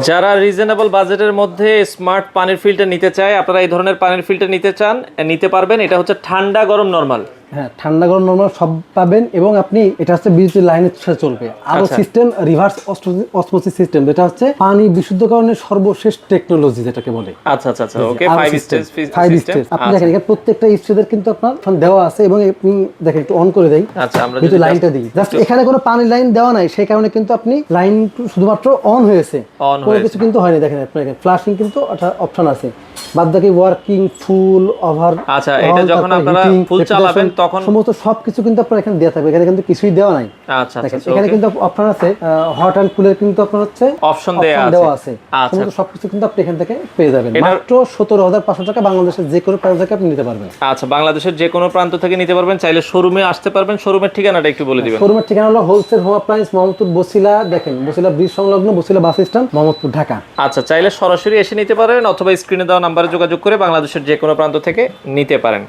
যারা রিজনেবল বাজেটের মধ্যে স্মার্ট পানির ফিল্টার নিতে চায়, আপনারা এই ধরনের পানির ফিল্টার নিতে চান, নিতে পারবেন। এটা হচ্ছে ঠান্ডা গরম নরমাল। হ্যাঁ, ঠান্ডা গরম নরমাল সব পাবেন, এবং আপনি এটা হচ্ছে বিদ্যুৎ লাইনের সাথে চলবে। আরো সিস্টেম রিভার্স অসমোসিস সিস্টেম, যেটা হচ্ছে পানি বিশুদ্ধকরণের সর্বশেষ টেকনোলজি যেটাকে বলে। আচ্ছা আচ্ছা আচ্ছা, ওকে। 5 স্টেজ সিস্টেম। আপনি দেখেন এখানে প্রত্যেকটা স্টেজের কিন্তু আপনার ফোন দেওয়া আছে, এবং আপনি দেখেন একটু অন করে দেই। আচ্ছা, আমরা যদি লাইনটা দিই, জাস্ট এখানে কোনো পানির লাইন দেওয়া নাই, সেই কারণে কিন্তু আপনি লাইন শুধুমাত্র অন হয়েছে, কোনো কিছু কিন্তু হয়নি। দেখেন আপনার এখানে ফ্ল্যাশিং কিন্তু একটা অপশন আছে, বাদ বাকি ওয়ার্কিং, ফুল, ওভার। আচ্ছা, এটা যখন আপনারা ফুল চালাবেন তখন সমস্ত সবকিছু কিন্তু আপনার এখানে দেওয়া থাকবে। এখানে কিন্তু কিছুই দেওয়া নাই। আচ্ছা আচ্ছা, এখানে কিন্তু অপশন আছে, হট এন্ড কুলের কিন্তু আপনার হচ্ছে অপশন দেওয়া আছে। আচ্ছা, সমস্ত সবকিছু কিন্তু আপনি এখান থেকে পেয়ে যাবেন মাত্র 17,500 টাকা। বাংলাদেশের যে কোনো প্রান্ত থেকে আপনি নিতে পারবেন। আচ্ছা, বাংলাদেশের যে কোনো প্রান্ত থেকে নিতে পারবেন। চাইলে শোরুমে আসতে পারবেন। শোরুমের ঠিকানাটা একটু বলে দিবেন। শোরুমের ঠিকানা হলো wholesale home appliance, Mohammadpur Bosila. দেখেন বছিলা ব্রিজ সংলগ্ন, বছিলা বাস স্ট্যান্ড, মোহাম্মদপুর, ঢাকা। আচ্ছা, চাইলে সরাসরি এসে নিতে পারেন, অথবা স্ক্রিনে দেওয়া নাম্বারে যোগাযোগ করে বাংলাদেশের যে কোনো প্রান্ত থেকে নিতে পারেন।